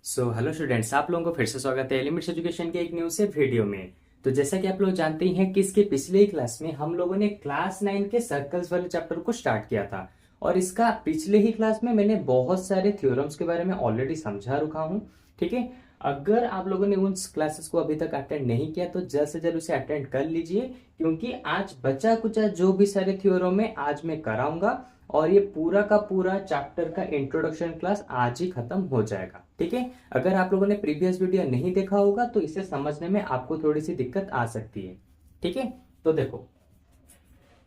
Hello students, आप लोगों को फिर से स्वागत है एलिमेंट्स एजुकेशन के एक न्यू से वीडियो में। तो जैसा कि आप लोग जानते ही हैं कि इसके पिछले ही क्लास में हम लोगों ने क्लास 9 के सर्कल्स वाले चैप्टर को स्टार्ट किया था। और इसका पिछले ही क्लास में मैंने बहुत सारे थ्योरम्स के बारे में ऑलरेडी समझा रखा हूँ। ठीक है, अगर आप लोगों ने उन क्लासेस को अभी तक अटेंड नहीं किया तो जल्द से जल्द उसे अटेंड कर लीजिए, क्योंकि आज बचा कुचा जो भी सारे थ्योरम है आज मैं कराऊंगा और ये पूरा का पूरा चैप्टर का इंट्रोडक्शन क्लास आज ही खत्म हो जाएगा। ठीक है, अगर आप लोगों ने प्रीवियस वीडियो नहीं देखा होगा तो इसे समझने में आपको थोड़ी सी दिक्कत आ सकती है। ठीक है, तो देखो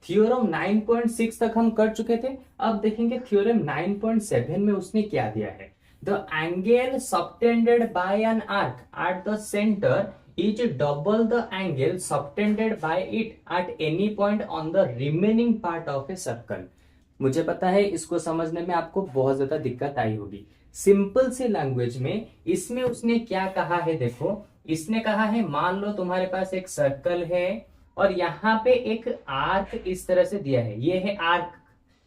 थ्योरम 9.6 तक हम कर चुके थे। अब देखेंगे थ्योरम 9.7 में उसने क्या दिया है। The angle subtended bye an arc at the centre is double the angle subtended bye it at any point on the remaining part of a circle. मुझे पता है इसको समझने में आपको बहुत ज्यादा दिक्कत आई होगी। सिंपल से लैंग्वेज में इसमें उसने क्या कहा है, देखो इसने कहा है मान लो तुम्हारे पास एक सर्कल है और यहाँ पे एक आर्क इस तरह से दिया है। ये है आर्क,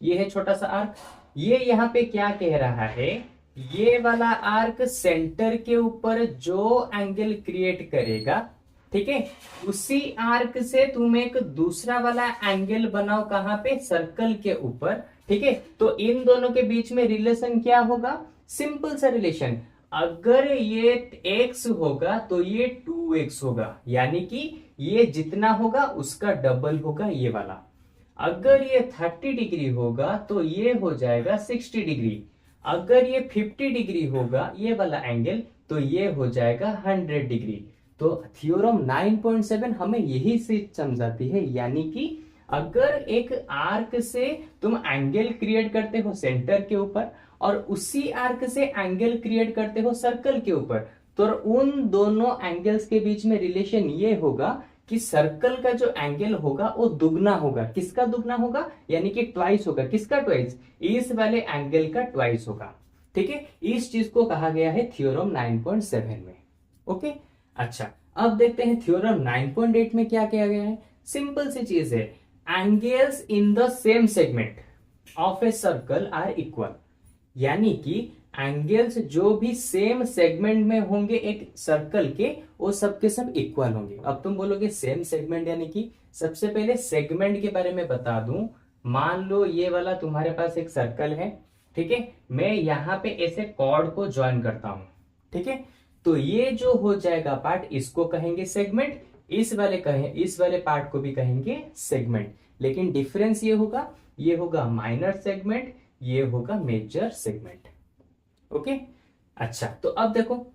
ये है छोटा सा आर्क। ये यहाँ पे क्या कह रहा है, ये वाला आर्क सेंटर के ऊपर जो एंगल क्रिएट करेगा, ठीक है, उसी आर्क से तुम एक दूसरा वाला एंगल बनाओ। कहां पे? सर्कल के ऊपर। ठीक है, तो इन दोनों के बीच में रिलेशन क्या होगा? सिंपल सा रिलेशन, अगर ये x होगा तो ये 2x होगा, यानी कि ये जितना होगा उसका डबल होगा ये वाला। अगर ये 30 डिग्री होगा तो ये हो जाएगा 60 डिग्री। अगर ये 50 डिग्री होगा ये वाला एंगल तो ये हो जाएगा 100 डिग्री। तो थ्योरम 9.7 हमें यही चीज समझाती है, यानी कि अगर एक आर्क से तुम एंगल क्रिएट करते हो सेंटर के ऊपर और उसी आर्क से एंगल क्रिएट करते हो सर्कल के ऊपर, तो उन दोनों एंगल्स के बीच में रिलेशन ये होगा कि सर्कल का जो एंगल होगा वो दुगना होगा। किसका दुगना होगा? यानी कि ट्वाइस होगा। किसका ट्वाइस? इस वाले एंगल का ट्वाइस होगा। ठीक है, इस चीज को कहा गया है थ्योरम 9.7 में। ओके, अच्छा अब देखते हैं थ्योरम 9.8 में क्या किया गया है। सिंपल सी चीज है, angles in the same segment of a circle are equal, यानी कि एंगल्स जो भी सेम सेगमेंट में होंगे एक सर्कल के, वो सबके सब इक्वल होंगे। अब तुम बोलोगे सेम सेगमेंट यानी कि, सबसे पहले सेगमेंट के बारे में बता दूं। मान लो ये वाला तुम्हारे पास एक सर्कल है, ठीक है, मैं यहां पे ऐसे कॉर्ड को ज्वाइन करता हूं। ठीक है, तो ये जो हो जाएगा पार्ट, इसको कहेंगे सेगमेंट, इस वाले पार्ट को भी कहेंगे सेगमेंट। लेकिन डिफरेंस ये होगा माइनर सेगमेंट, ये होगा मेजर सेगमेंट। ओके, अच्छा तो अब देखो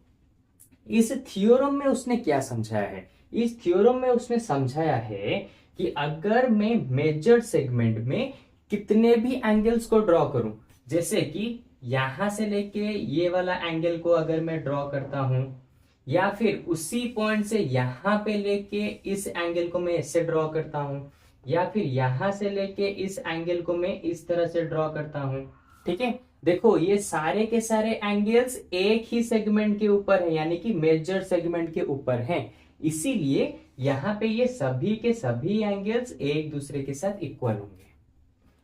इस थ्योरम में उसने क्या समझाया है। इस थ्योरम में उसने समझाया है कि अगर मैं मेजर सेगमेंट में कितने भी एंगल्स को ड्रॉ करूं, जैसे कि यहां से लेके ये वाला एंगल को अगर मैं ड्रॉ करता हूं, या फिर उसी पॉइंट से यहां पे लेके इस एंगल को मैं ऐसे ड्रॉ करता हूं, या फिर यहां से लेके इस एंगल को मैं इस तरह से ड्रॉ करता हूं। ठीक है, देखो ये सारे के सारे एंगल्स एक ही सेगमेंट के ऊपर है, यानी कि मेजर सेगमेंट के ऊपर हैं। इसीलिए यहां पे ये सभी के सभी एंगल्स एक दूसरे के साथ इक्वल होंगे।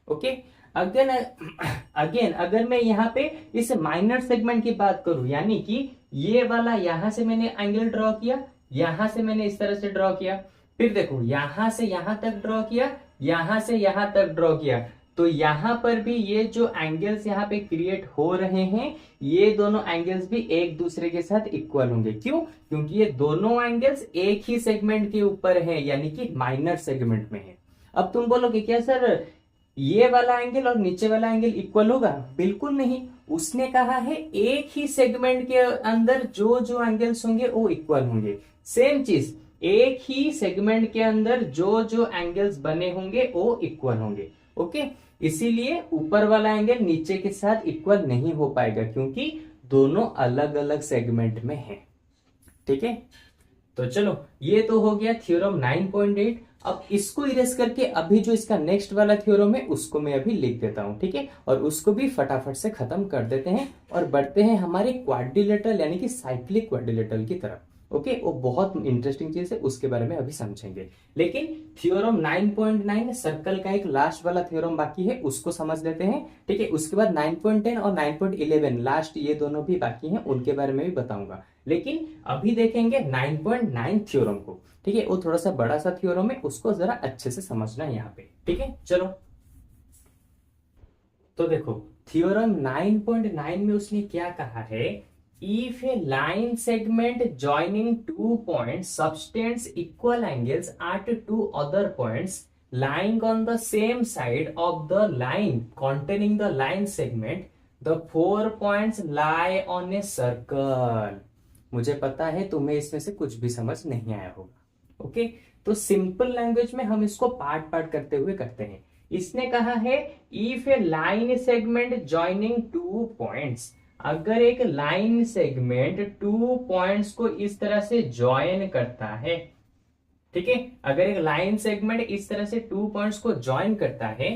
ओके, अगेन अगर मैं यहाँ पे इस माइनर सेगमेंट की बात करूं, यानी कि ये वाला यहां से मैंने एंगल ड्रॉ किया, यहां से मैंने इस तरह से ड्रॉ किया, फिर देखो यहां से यहां तक ड्रॉ किया, यहां से यहां तक ड्रॉ किया, तो यहां पर भी ये जो एंगल्स यहाँ पे क्रिएट हो रहे हैं, ये दोनों एंगल्स भी एक दूसरे के साथ इक्वल होंगे। क्यों? क्योंकि ये दोनों एंगल्स एक ही सेगमेंट के ऊपर है, यानी कि माइनर सेगमेंट में है। अब तुम बोलोगे क्या सर ये वाला एंगल और नीचे वाला एंगल इक्वल होगा? बिल्कुल नहीं। उसने कहा है एक ही सेगमेंट के अंदर जो जो एंगल्स होंगे वो इक्वल होंगे। सेम चीज, एक ही सेगमेंट के अंदर जो जो एंगल्स बने होंगे वो इक्वल होंगे। ओके, इसीलिए ऊपर वाला एंगल नीचे के साथ इक्वल नहीं हो पाएगा, क्योंकि दोनों अलग अलग सेगमेंट में है। ठीक है, तो चलो ये तो हो गया थ्योरम 9.8। अब इसको इरेज करके अभी जो इसका नेक्स्ट वाला थ्योरम है उसको मैं अभी लिख देता हूं। ठीक है, और उसको भी फटाफट से खत्म कर देते हैं और बढ़ते हैं हमारे क्वाड्रिलेटरल यानी कि साइक्लिक क्वाड्रिलेटरल की तरफ। ओके, वो बहुत इंटरेस्टिंग चीज है, उसके बारे में अभी समझेंगे। लेकिन थ्योरम 9.9 सर्कल का एक लास्ट वाला थ्योरम बाकी है, उसको समझ लेते हैं। ठीक है, उसके बाद 9.10 और 9.11 लास्ट, ये दोनों भी बाकी हैं, उनके बारे में भी बताऊंगा। लेकिन अभी देखेंगे 9.9 थ्योरम को। ठीक है, वो थोड़ा सा बड़ा सा थ्योरम है, उसको जरा अच्छे से समझना है यहाँ पे। ठीक है, चलो। तो देखो थ्योरम 9.9 में उसने क्या कहा है, if a line segment joining two point subtends equal angles at two other points lying on the same side of the line containing the line segment, the 4 points lie on a circle। मुझे पता है तुम्हें इसमें से कुछ भी समझ नहीं आया होगा। ओके, तो सिंपल लैंग्वेज में हम इसको पार्ट पार्ट करते हुए करते हैं। इसने कहा है if a line segment joining two points, अगर एक लाइन सेगमेंट टू पॉइंट्स को इस तरह से ज्वाइन करता है, ठीक है, अगर एक लाइन सेगमेंट इस तरह से टू पॉइंट्स को ज्वाइन करता है,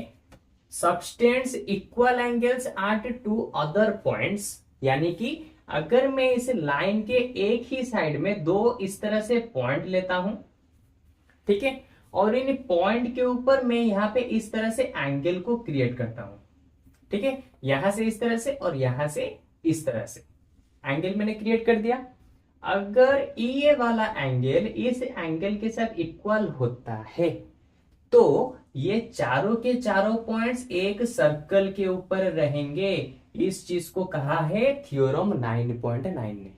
subtends equal angles at two other points, यानी कि अगर मैं इस लाइन के एक ही साइड में दो इस तरह से पॉइंट लेता हूं, ठीक है, और इन पॉइंट के ऊपर मैं यहां पे इस तरह से एंगल को क्रिएट करता हूं। ठीक है, यहां से इस तरह से और यहां से इस तरह से एंगल मैंने क्रिएट कर दिया। अगर ये वाला एंगल इस एंगल के साथ इक्वल होता है, तो ये चारों के चारों पॉइंट्स एक सर्कल के ऊपर रहेंगे। इस चीज को कहा है थ्योरम 9.9 ने।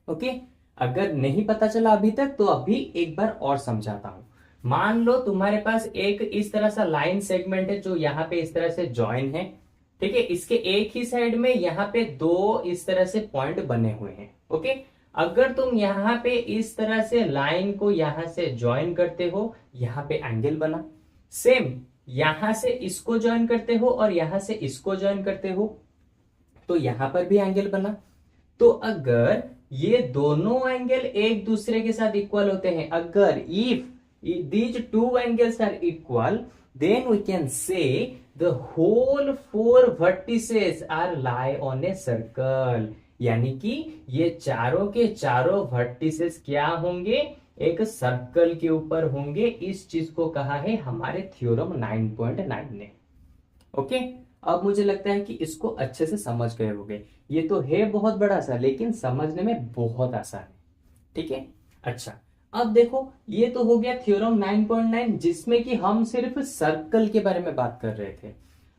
ओके, अगर नहीं पता चला अभी तक तो अभी एक बार और समझाता हूं। मान लो तुम्हारे पास एक इस तरह सा लाइन सेगमेंट है जो यहां पे इस तरह से ज्वाइन है। ठीक है, इसके एक ही साइड में यहां पे दो इस तरह से पॉइंट बने हुए हैं। ओके, अगर तुम यहां पे इस तरह से लाइन को यहां से ज्वाइन करते हो, यहां पे एंगल बना। सेम यहां से इसको ज्वाइन करते हो और यहां से इसको ज्वाइन करते हो, तो यहां पर भी एंगल बना। तो अगर ये दोनों एंगल एक दूसरे के साथ इक्वल होते हैं, अगर if these two angles are equal, then we can say the whole four vertices are lie on a circle। यानी कि ये चारों के चारों वर्टिसेस क्या होंगे, एक सर्कल के ऊपर होंगे। इस चीज को कहा है हमारे थ्योरम 9.9 ने। ओके, अब मुझे लगता है कि इसको अच्छे से समझ गए होंगे। ये तो है बहुत बड़ा सा, लेकिन समझने में बहुत आसान है। ठीक है, अच्छा, अब देखो ये तो हो गया थ्योरम 9.9 जिसमें कि हम सिर्फ सर्कल के बारे में बात कर रहे थे।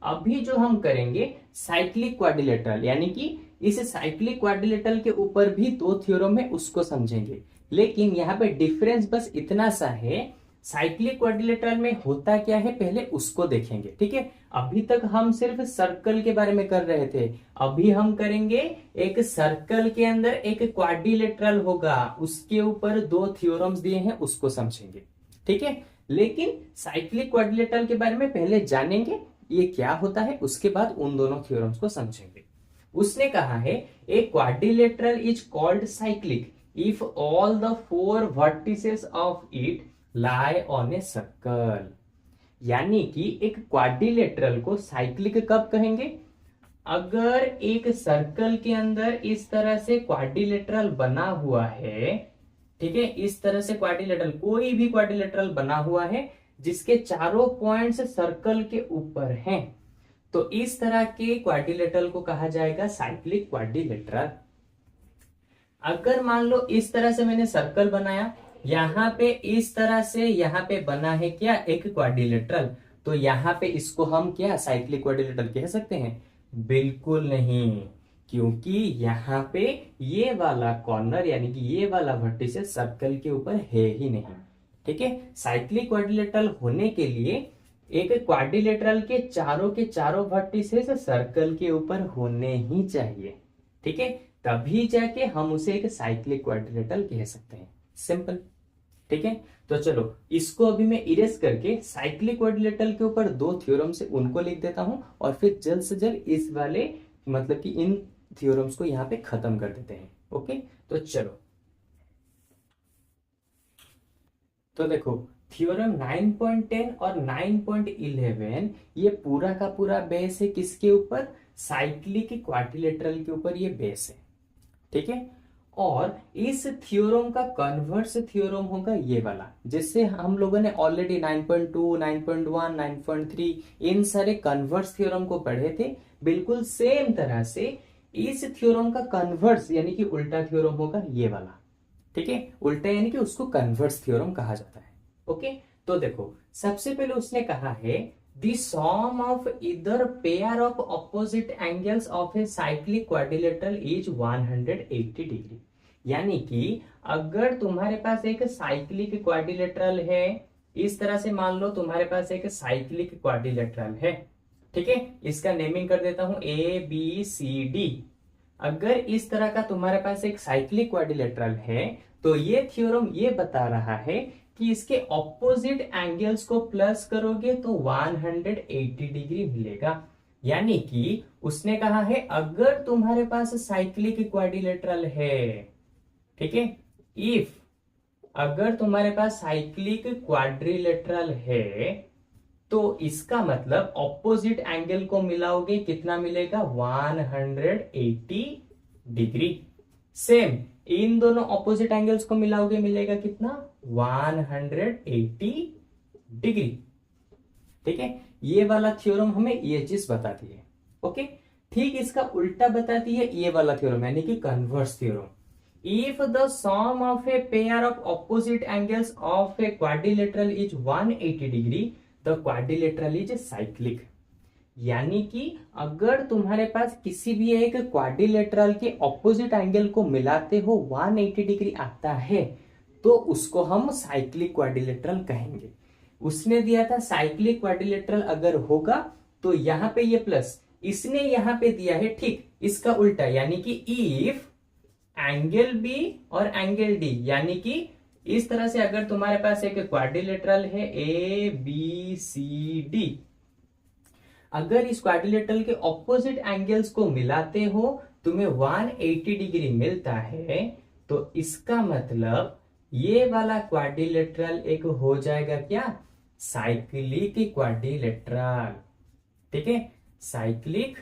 अभी जो हम करेंगे साइक्लिक क्वाड्रिलेटरल, यानी कि इस साइक्लिक क्वाड्रिलेटरल के ऊपर भी दो थ्योरम है, उसको समझेंगे। लेकिन यहाँ पे डिफरेंस बस इतना सा है, साइक्लिक क्वाड्रिलेटरल में होता क्या है पहले उसको देखेंगे। ठीक है, अभी तक हम सिर्फ सर्कल के बारे में कर रहे थे, अभी हम करेंगे एक सर्कल के अंदर एक क्वाड्रिलेटरल होगा, उसके ऊपर दो थ्योरम्स दिए हैं, उसको समझेंगे। ठीक है, लेकिन साइक्लिक क्वाड्रिलेटरल के बारे में पहले जानेंगे ये क्या होता है, उसके बाद उन दोनों थ्योरम्स को समझेंगे। उसने कहा है ए quadrilateral is called cyclic if all the four vertices of it lie on a circle। यानी कि एक क्वाड्रिलेटरल को साइक्लिक कब कहेंगे, अगर एक सर्कल के अंदर इस तरह से क्वाड्रिलेटरल बना हुआ है। ठीक है, इस तरह से क्वाड्रिलेटरल, कोई भी क्वाड्रिलेटरल बना हुआ है जिसके चारों पॉइंट्स सर्कल के ऊपर हैं, तो इस तरह के क्वाड्रिलेटरल को कहा जाएगा साइक्लिक क्वाड्रिलेटरल। अगर मान लो इस तरह से मैंने सर्कल बनाया, यहां पे इस तरह से यहां पे बना है क्या, एक क्वाड्रिलेटरल, तो यहां पे इसको हम क्या साइक्लिक क्वाड्रिलेटरल कह सकते हैं? बिल्कुल नहीं, क्योंकि यहां पे ये वाला कॉर्नर यानी कि ये वाला वर्टिसेस सर्कल के ऊपर है ही नहीं। ठीक है, साइक्लिक क्वाड्रिलेटरल होने के लिए एक क्वाड्रिलेटरल के चारों वर्टिसेस सर्कल के ऊपर होने ही चाहिए। ठीक है, तभी जाके हम उसे एक साइक्लिक क्वाड्रिलेटरल कह सकते हैं। सिंपल। ठीक है, तो चलो इसको अभी मैं इरेज करके साइक्लिक क्वाड्रिलेटरल के ऊपर दो थ्योरम से उनको लिख देता हूं, और फिर जल्द से जल्द इस वाले मतलब कि इन थ्योरम्स को यहां पे खत्म कर देते हैं। ओके, तो चलो, तो देखो थ्योरम 9.10 और 9.11 ये पूरा का पूरा बेस है किसके ऊपर, साइक्लिक क्वाड्रिलेटरल के ऊपर ये बेस है। ठीक है, और इस थ्योरम का कन्वर्स थ्योरम होगा ये वाला, जिससे हम लोगों ने ऑलरेडी 9.2, 9.1, 9.3 इन सारे कन्वर्स थ्योरम को पढ़े थे। बिल्कुल सेम तरह से इस थ्योरम का कन्वर्स यानी कि उल्टा थ्योरम होगा ये वाला। ठीक है, उल्टा यानी कि उसको कन्वर्स थ्योरम कहा जाता है। ओके, तो देखो सबसे पहले उसने कहा है the sum of either pair of opposite angles of a cyclic quadrilateral is 180 degree. यानी कि अगर तुम्हारे पास एक साइक्लिक क्वाड्रिलेटरल है, इस तरह से मान लो तुम्हारे पास एक साइक्लिक क्वाड्रिलेटरल है, ठीक है, इसका नेमिंग कर देता हूं ABCD। अगर इस तरह का तुम्हारे पास एक साइक्लिक क्वाड्रिलेटरल है तो ये थ्योरम ये बता रहा है कि इसके ऑपोजिट एंगल्स को प्लस करोगे तो 180 डिग्री मिलेगा। यानी कि उसने कहा है अगर तुम्हारे पास साइक्लिक क्वाड्रिलेटरल है, ठीक है, इफ अगर तुम्हारे पास साइक्लिक क्वाड्रिलेटरल है तो इसका मतलब ऑपोजिट एंगल को मिलाओगे कितना मिलेगा 180 डिग्री। सेम इन दोनों ऑपोजिट एंगल्स को मिलाओगे मिलेगा कितना 180 डिग्री। ठीक है, ये वाला थ्योरम हमें ये चीज बताती है। ओके, ठीक इसका उल्टा बताती है ये वाला थ्योरम यानी कि converse theorem. If the sum of a pair of opposite angles of a quadrilateral is 180 degree the quadrilateral is cyclic. यानी कि अगर तुम्हारे पास किसी भी एक क्वाड्रिलेटरल के ऑपोजिट एंगल को मिलाते हो 180 डिग्री आता है तो उसको हम साइक्लिक क्वाड्रिलेटरल कहेंगे। उसने दिया था साइक्लिक क्वाड्रिलेटरल अगर होगा तो यहां पे ये प्लस, इसने यहां पे दिया है ठीक इसका उल्टा, यानी कि इफ एंगल बी और एंगल डी, यानी कि इस तरह से अगर तुम्हारे पास एक क्वाड्रिलेटरल है ABCD, अगर इस क्वाड्रिलेटरल के ऑपोजिट एंगल्स को मिलाते हो तुम्हें 180 डिग्री मिलता है, तो इसका मतलब ये वाला क्वाड्रिलेटरल एक हो जाएगा क्या साइक्लिक क्वाड्रिलेटरल। ठीक है, साइक्लिक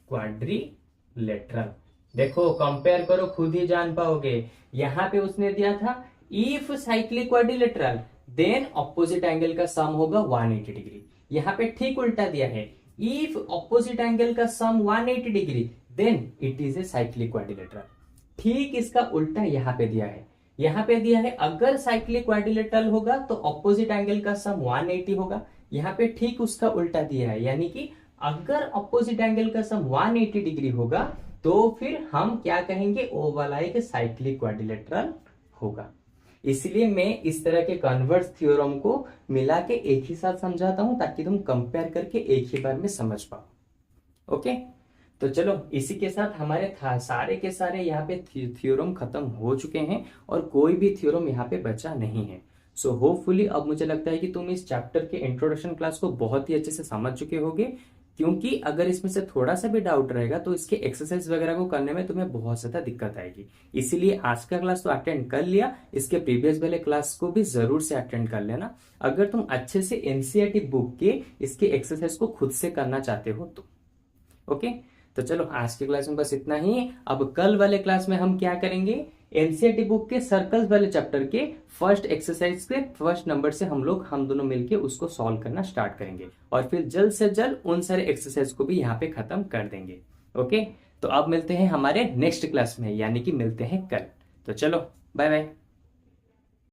क्वाड्रिलेटरल। देखो कंपेयर करो खुद ही जान पाओगे। यहां पे उसने दिया था if cyclic quadrilateral then opposite angle का सम होगा 180 डिग्री। यहां पे ठीक उल्टा दिया है इफ ऑपोजिट एंगल का sum 180 degree then it is a cyclic quadrilateral. ठीक इसका उल्टा यहां पे दिया है। यहां पे दिया है अगर साइक्लिक क्वाड्रिलेटरल होगा तो ऑपोजिट एंगल का सम 180 होगा। यहां पे ठीक उसका उल्टा दिया है, यानी कि अगर ऑपोजिट एंगल का सम 180 डिग्री होगा तो फिर हम क्या कहेंगे वो वाला एक साइक्लिक क्वाड्रिलेटरल होगा। इसलिए मैं इस तरह के कन्वर्स थ्योरम को मिला के एक ही साथ समझाता हूं ताकि तुम कंपेयर करके एक ही बार में समझ पाओ। ओके, तो चलो इसी के साथ हमारे सारे के सारे यहाँ पे थ्योरम खत्म हो चुके हैं और कोई भी थ्योरम यहाँ पे बचा नहीं है। सो होपफुली अब मुझे लगता है कि तुम इस चैप्टर के इंट्रोडक्शन क्लास को बहुत ही अच्छे से समझ चुके होगे, क्योंकि अगर इसमें से थोड़ा सा भी डाउट रहेगा तो इसके एक्सरसाइज वगैरह को करने में तुम्हें बहुत ज्यादा दिक्कत आएगी। इसीलिए आज का क्लास तो अटेंड कर लिया, इसके प्रीवियस वाले क्लास को भी जरूर से अटेंड कर लेना अगर तुम अच्छे से एनसीईआरटी बुक के इसके एक्सरसाइज को खुद से करना चाहते हो तो। ओके, तो चलो आज के क्लास में बस इतना ही। अब कल वाले क्लास में हम क्या करेंगे, एनसीईआरटी बुक के सर्कल्स वाले चैप्टर के फर्स्ट एक्सरसाइज के फर्स्ट नंबर से हम दोनों मिलके उसको सॉल्व करना स्टार्ट करेंगे और फिर जल्द से जल्द उन सारे एक्सरसाइज को भी यहाँ पे खत्म कर देंगे। ओके, तो अब मिलते हैं हमारे नेक्स्ट क्लास में, यानी कि मिलते हैं कल। तो चलो बाय बाय।